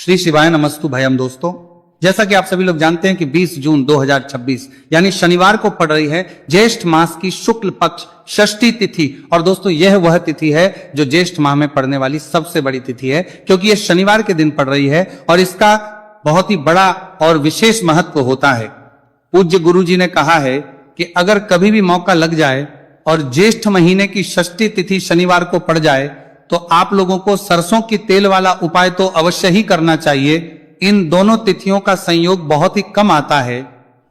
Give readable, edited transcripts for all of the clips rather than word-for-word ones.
श्री शिवाय नमस्तु भयम। दोस्तों, जैसा कि आप सभी लोग जानते हैं कि 20 जून 2026 यानी शनिवार को पड़ रही है ज्येष्ठ मास की शुक्ल पक्ष षष्ठी तिथि। और दोस्तों, यह वह तिथि है जो ज्येष्ठ माह में पड़ने वाली सबसे बड़ी तिथि है, क्योंकि यह शनिवार के दिन पड़ रही है और इसका बहुत ही बड़ा और विशेष महत्व होता है। पूज्य गुरु जी ने कहा है कि अगर कभी भी मौका लग जाए और ज्येष्ठ महीने की षष्ठी तिथि शनिवार को पड़ जाए तो आप लोगों को सरसों की तेल वाला उपाय तो अवश्य ही करना चाहिए। इन दोनों तिथियों का संयोग बहुत ही कम आता है।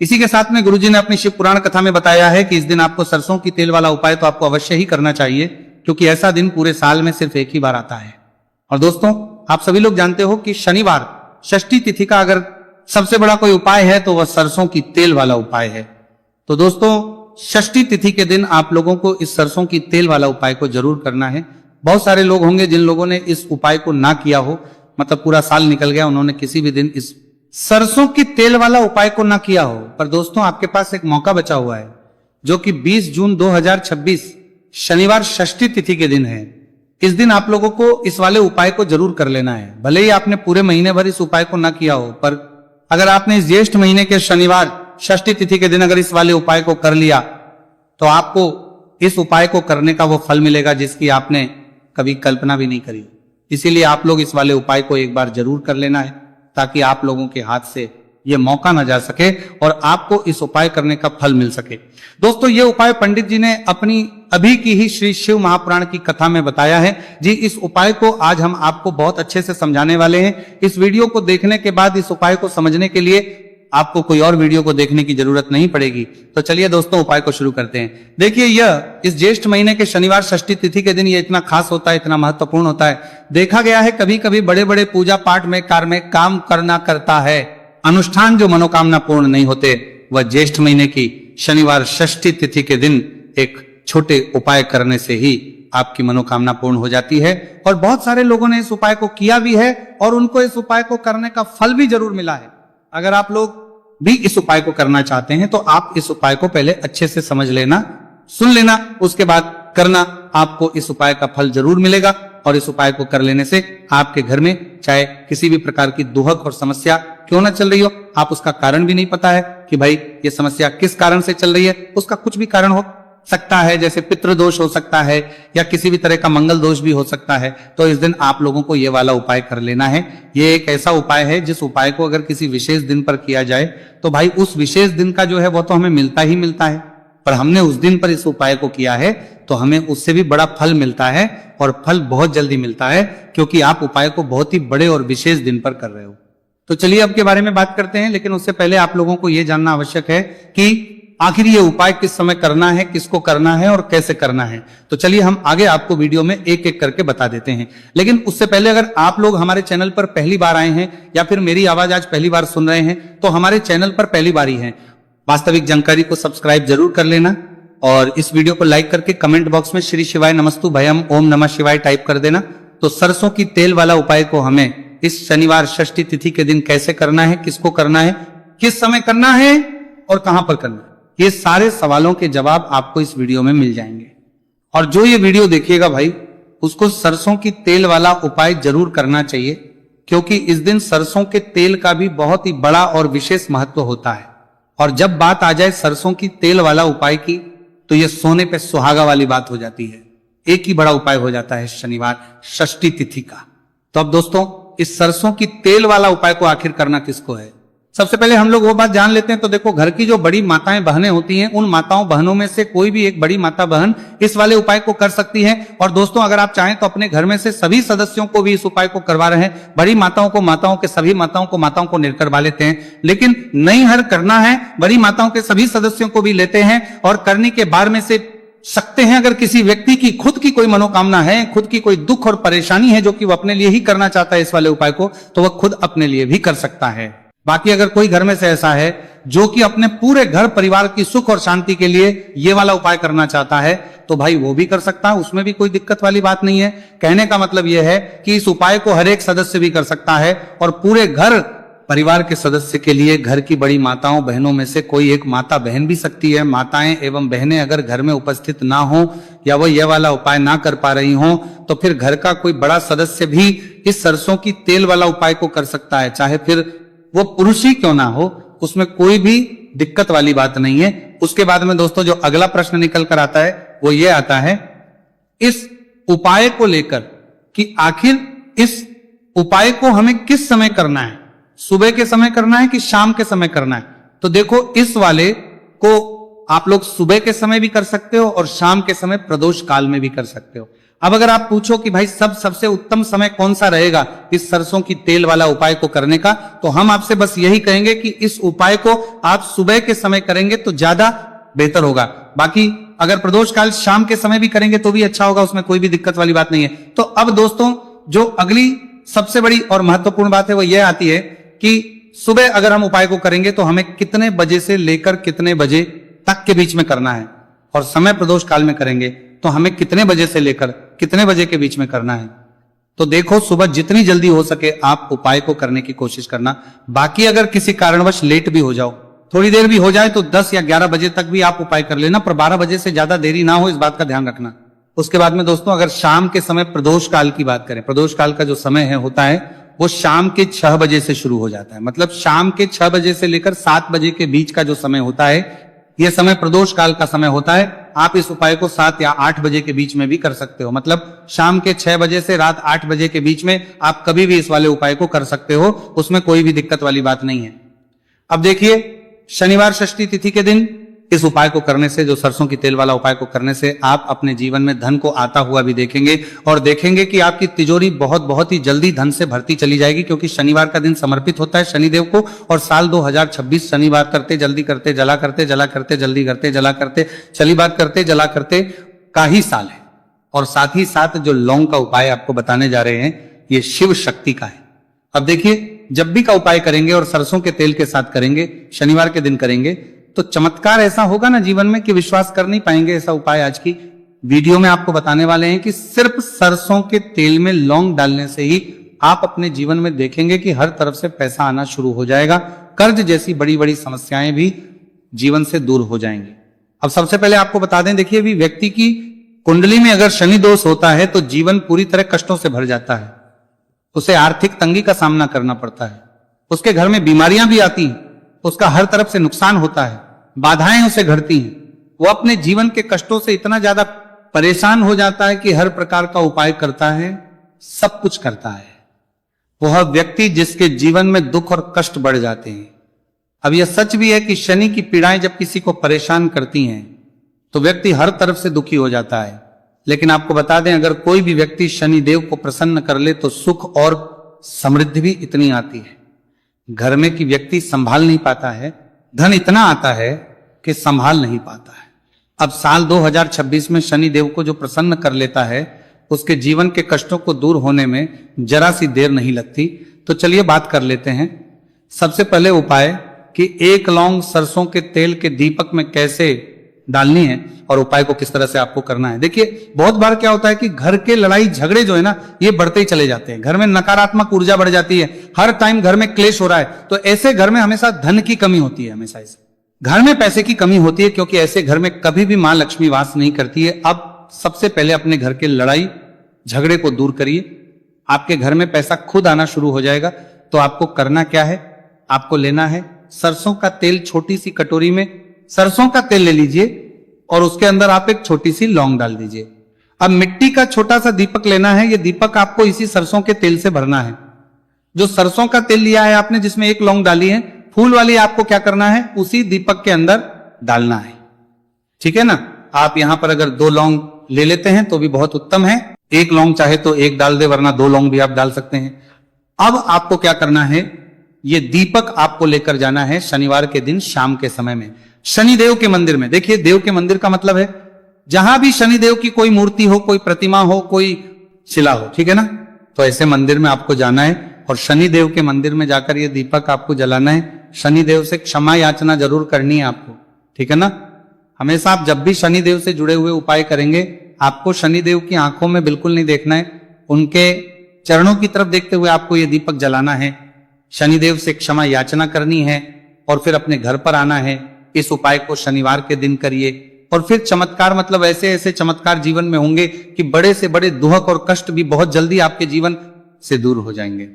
इसी के साथ में गुरुजी ने अपनी शिव पुराण कथा में बताया है कि इस दिन आपको सरसों की तेल वाला उपाय तो आपको अवश्य ही करना चाहिए, क्योंकि ऐसा दिन पूरे साल में सिर्फ एक ही बार आता है। और दोस्तों, आप सभी लोग जानते हो कि शनिवार षष्ठी तिथि का अगर सबसे बड़ा कोई उपाय है तो वह सरसों की तेल वाला उपाय है। तो दोस्तों, षष्ठी तिथि के दिन आप लोगों को इस सरसों की तेल वाला उपाय को जरूर करना है। बहुत सारे लोग होंगे जिन लोगों ने इस उपाय को ना किया हो, मतलब पूरा साल निकल गया, उन्होंने किसी भी दिन इस सरसों की तेल वाला उपाय को ना किया हो। पर दोस्तों, आपके पास एक मौका बचा हुआ है, जो कि 20 जून 2026 शनिवार षष्ठी तिथि के दिन है। इस दिन आप लोगों को इस वाले उपाय को जरूर कर लेना है। भले ही आपने पूरे महीने भर इस उपाय को ना किया हो, पर अगर आपने इस ज्येष्ठ महीने के शनिवार षष्ठी तिथि के दिन अगर इस वाले उपाय को कर लिया तो आपको इस उपाय को करने का वो फल मिलेगा जिसकी आपने कभी कल्पना भी नहीं करी। इसीलिए आप लोग इस वाले उपाय को एक बार जरूर कर लेना है, ताकि आप लोगों के हाथ से ये मौका ना जा सके और आपको इस उपाय करने का फल मिल सके। दोस्तों, ये उपाय पंडित जी ने अपनी अभी की ही श्री शिव महापुराण की कथा में बताया है जी। इस उपाय को आज हम आपको बहुत अच्छे से समझाने वाले हैं। इस वीडियो को देखने के बाद इस उपाय को समझने के लिए आपको कोई और वीडियो को देखने की जरूरत नहीं पड़ेगी। तो चलिए दोस्तों, उपाय को शुरू करते हैं। देखिए, यह इस ज्येष्ठ महीने के शनिवार षष्ठी तिथि के दिन ये इतना खास होता है, इतना महत्वपूर्ण होता है। देखा गया है कभी कभी बड़े बड़े पूजा पाठ में कार्य में काम करना करता है, अनुष्ठान जो मनोकामना पूर्ण नहीं होते, वह ज्येष्ठ महीने की शनिवार षष्ठी तिथि के दिन एक छोटे उपाय करने से ही आपकी मनोकामना पूर्ण हो जाती है। और बहुत सारे लोगों ने इस उपाय को किया भी है और उनको इस उपाय को करने का फल भी जरूर मिला है। अगर आप लोग भी इस उपाय को करना चाहते हैं तो आप इस उपाय को पहले अच्छे से समझ लेना, सुन लेना, उसके बाद करना। आपको इस उपाय का फल जरूर मिलेगा और इस उपाय को कर लेने से आपके घर में चाहे किसी भी प्रकार की दुहक और समस्या क्यों ना चल रही हो, आप उसका कारण भी नहीं पता है कि भाई ये समस्या किस कारण से चल रही है, उसका कुछ भी कारण हो सकता है, जैसे पितृदोष हो सकता है या किसी भी तरह का मंगल दोष भी हो सकता है। तो इस दिन आप लोगों को ये वाला उपाय कर लेना है। ये एक ऐसा उपाय है जिस उपाय को अगर किसी विशेष दिन पर किया जाए तो भाई उस विशेष दिन का जो है वो तो हमें मिलता ही मिलता है, पर हमने उस दिन पर इस उपाय को किया है तो हमें उससे भी बड़ा फल मिलता है, और फल बहुत जल्दी मिलता है, क्योंकि आप उपाय को बहुत ही बड़े और विशेष दिन पर कर रहे हो। तो चलिए अब के बारे में बात करते हैं, लेकिन उससे पहले आप लोगों को यह जानना आवश्यक है कि आखिर ये उपाय किस समय करना है, किसको करना है और कैसे करना है। तो चलिए हम आगे आपको वीडियो में एक एक करके बता देते हैं। लेकिन उससे पहले अगर आप लोग हमारे चैनल पर पहली बार आए हैं या फिर मेरी आवाज आज पहली बार सुन रहे हैं तो हमारे चैनल पर पहली बार ही है, वास्तविक जानकारी को सब्सक्राइब जरूर कर लेना और इस वीडियो को लाइक करके कमेंट बॉक्स में श्री शिवाय नमस्तु भयम ओम नमः शिवाय टाइप कर देना। तो सरसों की तेल वाला उपाय को हमें इस शनिवार षष्ठी तिथि के दिन कैसे करना है, किसको करना है, किस समय करना है और कहां पर करना है, ये सारे सवालों के जवाब आपको इस वीडियो में मिल जाएंगे। और जो ये वीडियो देखिएगा भाई, उसको सरसों की तेल वाला उपाय जरूर करना चाहिए, क्योंकि इस दिन सरसों के तेल का भी बहुत ही बड़ा और विशेष महत्व होता है। और जब बात आ जाए सरसों की तेल वाला उपाय की तो ये सोने पे सुहागा वाली बात हो जाती है। एक ही बड़ा उपाय हो जाता है शनिवार षष्ठी तिथि का। तो अब दोस्तों, इस सरसों की तेल वाला उपाय को आखिर करना किसको है, सबसे पहले हम लोग वो बात जान लेते हैं। तो देखो, घर की जो बड़ी माताएं बहनें होती हैं, उन माताओं बहनों में से कोई भी एक बड़ी माता बहन इस वाले उपाय को कर सकती है। और दोस्तों, अगर आप चाहें तो अपने घर में से सभी सदस्यों को भी इस उपाय को करवा रहे हैं। बड़ी माताओं को माताओं के सभी माताओं को करवा लेते हैं, लेकिन नहीं हर करना है, बड़ी माताओं के सभी सदस्यों को भी लेते हैं और करने के बाद में से सकते हैं। अगर किसी व्यक्ति की खुद की कोई मनोकामना है, खुद की कोई दुख और परेशानी है जो कि वो अपने लिए ही करना चाहता है इस वाले उपाय को, तो वह खुद अपने लिए भी कर सकता है। बाकी अगर कोई घर में से ऐसा है जो कि अपने पूरे घर परिवार की सुख और शांति के लिए ये वाला उपाय करना चाहता है, तो भाई वो भी कर सकता है, उसमें भी कोई दिक्कत वाली बात नहीं है। कहने का मतलब यह है कि इस उपाय को हर एक सदस्य भी कर सकता है और पूरे घर परिवार के सदस्य के लिए घर की बड़ी माताओं बहनों में से कोई एक माता बहन भी सकती है। माताएं एवं बहनें अगर घर में उपस्थित ना हो या वो ये वाला उपाय ना कर पा रही हो तो फिर घर का कोई बड़ा सदस्य भी इस सरसों की तेल वाला उपाय को कर सकता है, चाहे फिर वो पुरुष ही क्यों ना हो, उसमें कोई भी दिक्कत वाली बात नहीं है। उसके बाद में दोस्तों जो अगला प्रश्न निकल कर आता है वो ये आता है इस उपाय को लेकर कि आखिर इस उपाय को हमें किस समय करना है, सुबह के समय करना है कि शाम के समय करना है। तो देखो इस वाले को आप लोग सुबह के समय भी कर सकते हो और शाम के समय प्रदोष काल में भी कर सकते हो। अब अगर आप पूछो कि भाई सबसे उत्तम समय कौन सा रहेगा इस सरसों की तेल वाला उपाय को करने का, तो हम आपसे बस यही कहेंगे कि इस उपाय को आप सुबह के समय करेंगे तो ज्यादा बेहतर होगा। बाकी अगर प्रदोष काल शाम के समय भी करेंगे तो भी अच्छा होगा, उसमें कोई भी दिक्कत वाली बात नहीं है। तो अब दोस्तों जो अगली सबसे बड़ी और महत्वपूर्ण बात है वो यह आती है कि सुबह अगर हम उपाय को करेंगे तो हमें कितने बजे से लेकर कितने बजे तक के बीच में करना है, और समय प्रदोष काल में करेंगे तो हमें कितने बजे से लेकर कितने बजे के बीच में करना है। तो देखो सुबह जितनी जल्दी हो सके आप उपाय को करने की कोशिश करना। बाकी अगर किसी कारणवश लेट भी हो जाओ, थोड़ी देर भी हो जाए तो 10 या 11 बजे तक भी आप उपाय कर लेना, पर 12 बजे से ज्यादा देरी ना हो, इस बात का ध्यान रखना। उसके बाद में दोस्तों अगर शाम के समय प्रदोष काल की बात करें, प्रदोष काल का जो समय है होता है वो शाम के 6 बजे से शुरू हो जाता है। मतलब शाम के 6 बजे से लेकर 7 बजे के बीच का जो समय होता है यह समय प्रदोष काल का समय होता है। आप इस उपाय को 7 या 8 बजे के बीच में भी कर सकते हो। मतलब शाम के 6 बजे से रात 8 बजे के बीच में आप कभी भी इस वाले उपाय को कर सकते हो, उसमें कोई भी दिक्कत वाली बात नहीं है। अब देखिए शनिवार षष्ठी तिथि के दिन इस उपाय को करने से, जो सरसों की तेल वाला उपाय को करने से आप अपने जीवन में धन को आता हुआ भी देखेंगे और देखेंगे कि आपकी तिजोरी बहुत ही जल्दी धन से भरती चली जाएगी, क्योंकि शनिवार का दिन समर्पित होता है शनिदेव को। और साल 2026 शनिवार करते जल्दी करते जला करते जला करते जल्दी करते जला करते शनिवार करते जला करते का ही साल है। और साथ ही साथ जो लौंग का उपाय आपको बताने जा रहे हैं ये शिव शक्ति का है। अब देखिए जब भी का उपाय करेंगे और सरसों के तेल के साथ करेंगे, शनिवार के दिन करेंगे, तो चमत्कार ऐसा होगा ना जीवन में कि विश्वास कर नहीं पाएंगे। ऐसा उपाय आज की वीडियो में आपको बताने वाले हैं कि सिर्फ सरसों के तेल में लौंग डालने से ही आप अपने जीवन में देखेंगे कि हर तरफ से पैसा आना शुरू हो जाएगा, कर्ज जैसी बड़ी बड़ी समस्याएं भी जीवन से दूर हो जाएंगी। अब सबसे पहले आपको बता दें, देखिए अभी व्यक्ति की कुंडली में अगर शनि दोष होता है तो जीवन पूरी तरह कष्टों से भर जाता है, उसे आर्थिक तंगी का सामना करना पड़ता है, उसके घर में बीमारियां भी आती हैं, उसका हर तरफ से नुकसान होता है, बाधाएं उसे घटती हैं, वो अपने जीवन के कष्टों से इतना ज्यादा परेशान हो जाता है कि हर प्रकार का उपाय करता है, सब कुछ करता है। वह व्यक्ति जिसके जीवन में दुख और कष्ट बढ़ जाते हैं। अब यह सच भी है कि शनि की पीड़ाएं जब किसी को परेशान करती हैं तो व्यक्ति हर तरफ से दुखी हो जाता है। लेकिन आपको बता दें, अगर कोई भी व्यक्ति शनि देव को प्रसन्न कर ले तो सुख और समृद्धि भी इतनी आती है, घर में कि व्यक्ति संभाल नहीं पाता है, धन इतना आता है कि संभाल नहीं पाता है। अब साल 2026 में शनि देव को जो प्रसन्न कर लेता है उसके जीवन के कष्टों को दूर होने में जरा सी देर नहीं लगती। तो चलिए बात कर लेते हैं। सबसे पहले उपाय कि 1 लौंग सरसों के तेल के दीपक में कैसे डालनी है और उपाय को किस तरह से आपको करना है। देखिए बहुत बार क्या होता है कि घर के लड़ाई झगड़े जो है ना ये बढ़ते ही चले जाते हैं, घर में नकारात्मक ऊर्जा बढ़ जाती है, हर टाइम घर में क्लेश हो रहा है, तो ऐसे घर में हमेशा धन की कमी होती है, हमेशा ऐसे घर में पैसे की कमी होती है, क्योंकि ऐसे घर में कभी भी मां लक्ष्मी वास नहीं करती है। अब सबसे पहले अपने घर के लड़ाई झगड़े को दूर करिए, आपके घर में पैसा खुद आना शुरू हो जाएगा। तो आपको करना क्या है, आपको लेना है सरसों का तेल, छोटी सी कटोरी में सरसों का तेल ले लीजिए और उसके अंदर आप एक छोटी सी लौंग डाल दीजिए। अब मिट्टी का छोटा सा दीपक लेना है, ये दीपक आपको इसी सरसों के तेल से भरना है। जो सरसों का तेल लिया है आपने जिसमें 1 लौंग डाली है, फूल वाली आपको क्या करना है, उसी दीपक के अंदर डालना है, ठीक है ना। आप यहां पर अगर 2 लौंग ले लेते हैं तो भी बहुत उत्तम है, 1 लौंग चाहे तो 1 डाल दे, वरना 2 लौंग भी आप डाल सकते हैं। अब आपको क्या करना है, ये दीपक आपको लेकर जाना है शनिवार के दिन शाम के समय में शनि देव के मंदिर में। देखिए देव के मंदिर का मतलब है जहां भी शनि देव की कोई मूर्ति हो, कोई प्रतिमा हो, कोई शिला हो, ठीक है ना, तो ऐसे मंदिर में आपको जाना है और शनि देव के मंदिर में जाकर ये दीपक आपको जलाना है। शनि देव से क्षमा याचना जरूर करनी है आपको, ठीक है ना। हमेशा आप जब भी शनि देव से जुड़े हुए उपाय करेंगे आपको शनि देव की आंखों में बिल्कुल नहीं देखना है, उनके चरणों की तरफ देखते हुए आपको ये दीपक जलाना है। शनिदेव से क्षमा याचना करनी है और फिर अपने घर पर आना है। इस उपाय को शनिवार के दिन करिए और फिर चमत्कार, मतलब ऐसे ऐसे चमत्कार जीवन में होंगे कि बड़े से बड़े दुख और कष्ट भी बहुत जल्दी आपके जीवन से दूर हो जाएंगे।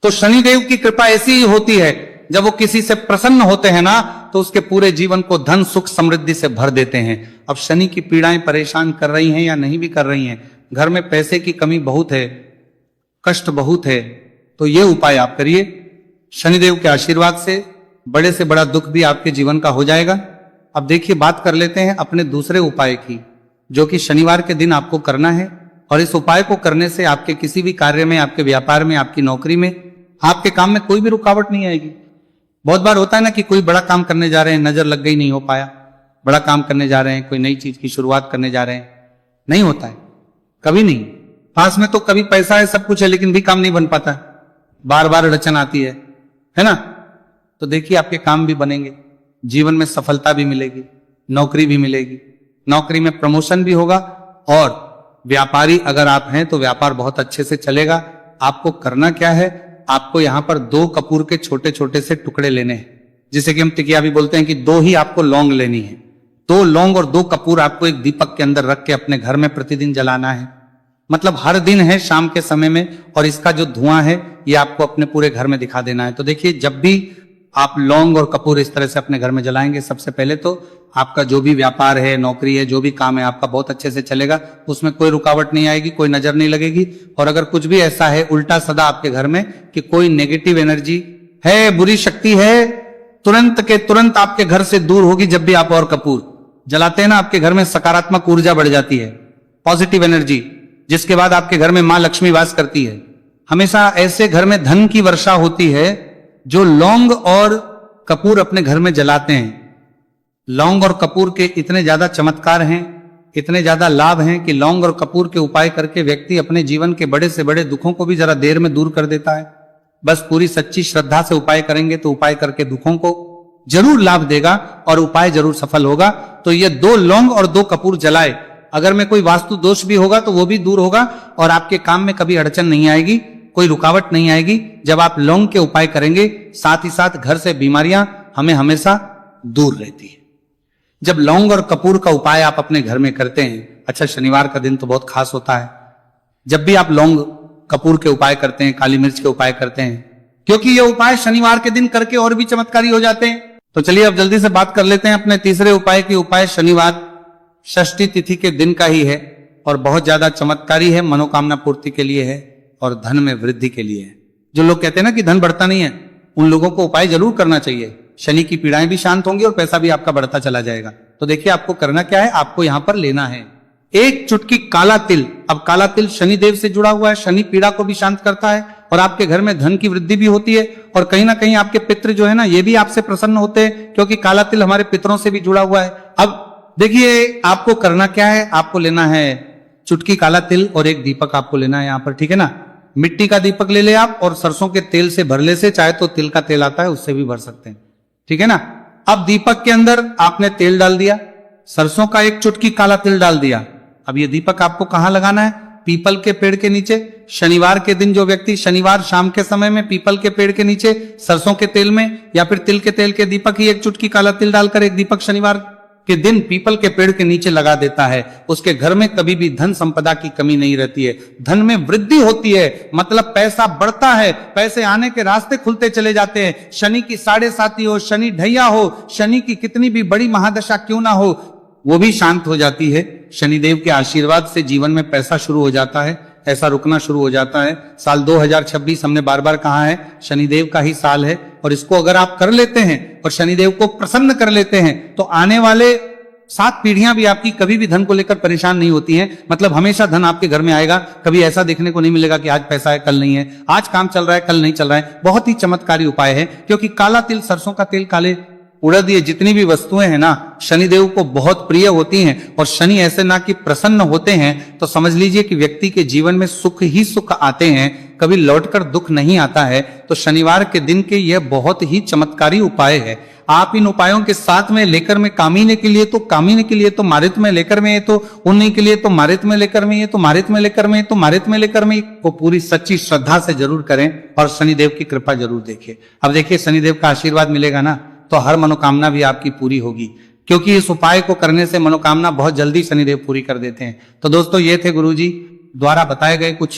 तो शनिदेव की कृपा ऐसी ही होती है, जब वो किसी से प्रसन्न होते हैं ना, तो उसके पूरे जीवन को धन सुख समृद्धि से भर देते हैं। अब शनि की पीड़ाएं परेशान कर रही हैं या नहीं भी कर रही हैं, घर में पैसे की कमी बहुत है, कष्ट बहुत है, तो ये उपाय आप करिए। शनिदेव के आशीर्वाद से बड़े से बड़ा दुख भी आपके जीवन का हो जाएगा। अब देखिए, बात कर लेते हैं अपने दूसरे उपाय की, जो कि शनिवार के दिन आपको करना है। और इस उपाय को करने से आपके किसी भी कार्य में, आपके व्यापार में, आपकी नौकरी में, आपके काम में कोई भी रुकावट नहीं आएगी। बहुत बार होता है ना कि कोई बड़ा काम करने जा रहे हैं, नजर लग गई, नहीं हो पाया। बड़ा काम करने जा रहे हैं, कोई नई चीज की शुरुआत करने जा रहे हैं, नहीं होता है, कभी नहीं। पास में तो कभी पैसा है, सब कुछ है, लेकिन भी काम नहीं बन पाता, बार बार अड़चन आती है ना। तो देखिए, आपके काम भी बनेंगे, जीवन में सफलता भी मिलेगी, नौकरी भी मिलेगी, नौकरी में प्रमोशन भी होगा, और व्यापारी अगर आप हैं तो व्यापार बहुत अच्छे से चलेगा। आपको करना क्या है, आपको यहां पर 2 कपूर के छोटे छोटे से टुकड़े लेने हैं, जिसे कि हम टिकिया भी बोलते हैं कि 2 ही आपको लौंग लेनी है। 2 लौंग और 2 कपूर आपको एक दीपक के अंदर रख के अपने घर में प्रतिदिन जलाना है। मतलब हर दिन है, शाम के समय में, और इसका जो धुआं है ये आपको अपने पूरे घर में दिखा देना है। तो देखिए, जब भी आप लौंग और कपूर इस तरह से अपने घर में जलाएंगे, सबसे पहले तो आपका जो भी व्यापार है, नौकरी है, जो भी काम है आपका बहुत अच्छे से चलेगा, उसमें कोई रुकावट नहीं आएगी, कोई नजर नहीं लगेगी। और अगर कुछ भी ऐसा है उल्टा सदा आपके घर में कि कोई नेगेटिव एनर्जी है, बुरी शक्ति है, तुरंत के तुरंत आपके घर से दूर होगी। जब भी आप और कपूर जलाते हैं ना, आपके घर में सकारात्मक ऊर्जा बढ़ जाती है, पॉजिटिव एनर्जी, जिसके बाद आपके घर में मां लक्ष्मी वास करती है। हमेशा ऐसे घर में धन की वर्षा होती है जो लौंग और कपूर अपने घर में जलाते हैं। लौंग और कपूर के इतने ज्यादा चमत्कार हैं, इतने ज्यादा लाभ हैं कि लौंग और कपूर के उपाय करके व्यक्ति अपने जीवन के बड़े से बड़े दुखों को भी जरा देर में दूर कर देता है। बस पूरी सच्ची श्रद्धा से उपाय करेंगे तो उपाय करके दुखों को जरूर लाभ देगा और उपाय जरूर सफल होगा। तो ये 2 लौंग और 2 कपूर जलाए, अगर में कोई वास्तु दोष भी होगा तो वो भी दूर होगा और आपके काम में कभी अड़चन नहीं आएगी, कोई रुकावट नहीं आएगी। जब आप लौंग के उपाय करेंगे, साथ ही साथ घर से बीमारियां हमें हमेशा दूर रहती है। जब लौंग और कपूर का उपाय आप अपने घर में करते हैं, अच्छा शनिवार का दिन तो बहुत खास होता है, जब भी आप लौंग कपूर के उपाय करते हैं, काली मिर्च के उपाय करते हैं, क्योंकि ये उपाय शनिवार के दिन करके और भी चमत्कारी हो जाते हैं। तो चलिए अब जल्दी से बात कर लेते हैं अपने तीसरे उपाय की। उपाय शनिवार षष्ठी तिथि के दिन का ही है और बहुत ज्यादा चमत्कारी है, मनोकामना पूर्ति के लिए है और धन में वृद्धि के लिए है। जो लोग कहते हैं ना कि धन बढ़ता नहीं है, उन लोगों को उपाय जरूर करना चाहिए। शनि की पीड़ाएं भी शांत होंगी और पैसा भी आपका बढ़ता चला जाएगा। तो देखिए, आपको करना क्या है, आपको यहां पर लेना है 1 चुटकी काला तिल। अब काला तिल शनिदेव से जुड़ा हुआ है, शनि पीड़ा को भी शांत करता है और आपके घर में धन की वृद्धि भी होती है। और कहीं ना कहीं आपके पितृ जो है ना, ये भी आपसे प्रसन्न होते हैं, क्योंकि काला तिल हमारे पितरों से भी जुड़ा हुआ है। अब देखिए, आपको करना क्या है, आपको लेना है चुटकी काला तिल और 1 दीपक आपको लेना है यहां पर, ठीक है ना। मिट्टी का दीपक ले ले आप, और सरसों के तेल से भर ले, से चाहे तो तिल का तेल आता है उससे भी भर सकते हैं, ठीक है ना। अब दीपक के अंदर आपने तेल डाल दिया, सरसों का 1 चुटकी काला तिल डाल दिया। अब ये दीपक आपको कहां लगाना है, पीपल के पेड़ के नीचे। शनिवार के दिन जो व्यक्ति शनिवार शाम के समय में पीपल के पेड़ के नीचे सरसों के तेल में या फिर तिल के तेल के दीपक ही 1 चुटकी काला तिल डालकर 1 दीपक शनिवार के दिन पीपल के पेड़ के नीचे लगा देता है, उसके घर में कभी भी धन संपदा की कमी नहीं रहती है, धन में वृद्धि होती है, मतलब पैसा बढ़ता है, पैसे आने के रास्ते खुलते चले जाते हैं। शनि की 7.5 हो, शनि ढैया हो, शनि की कितनी भी बड़ी महादशा क्यों ना हो, वो भी शांत हो जाती है। शनिदेव के आशीर्वाद से जीवन में पैसा शुरू हो जाता है, ऐसा रुकना शुरू हो जाता है। साल 2026 हमने बार बार कहा है, शनिदेव का ही साल है, और इसको अगर आप कर लेते हैं और शनिदेव को प्रसन्न कर लेते हैं तो आने वाले 7 पीढ़ियां भी आपकी कभी भी धन को लेकर परेशान नहीं होती हैं। मतलब हमेशा धन आपके घर में आएगा, कभी ऐसा देखने को नहीं मिलेगा कि आज पैसा है कल नहीं है, आज काम चल रहा है कल नहीं चल रहा है। बहुत ही चमत्कारी उपाय है, क्योंकि काला तिल, सरसों का तेल, काले उड़द, ये जितनी भी वस्तुएं हैं ना, शनिदेव को बहुत प्रिय होती हैं। और शनि ऐसे ना कि प्रसन्न होते हैं तो समझ लीजिए कि व्यक्ति के जीवन में सुख ही सुख आते हैं। कभी लौटकर दुख नहीं आता है, तो शनिवार के दिन के यह बहुत ही चमत्कारी उपाय है। आप इन उपायों के साथ में लेकर में कामिनी के लिए तो मारित में लेकर में, तो उन्हीं के लिए तो मारित में लेकर में, ये तो मारित में लेकर में, तो मारित में लेकर में, वो पूरी सच्ची श्रद्धा से जरूर करें और शनिदेव की कृपा जरूर देखें। अब देखिए शनिदेव का आशीर्वाद मिलेगा ना, तो हर मनोकामना भी आपकी पूरी होगी, क्योंकि इस उपाय को करने से मनोकामना बहुत जल्दी शनिदेव पूरी कर देते हैं। तो दोस्तों ये थे गुरुजी द्वारा बताए गए कुछ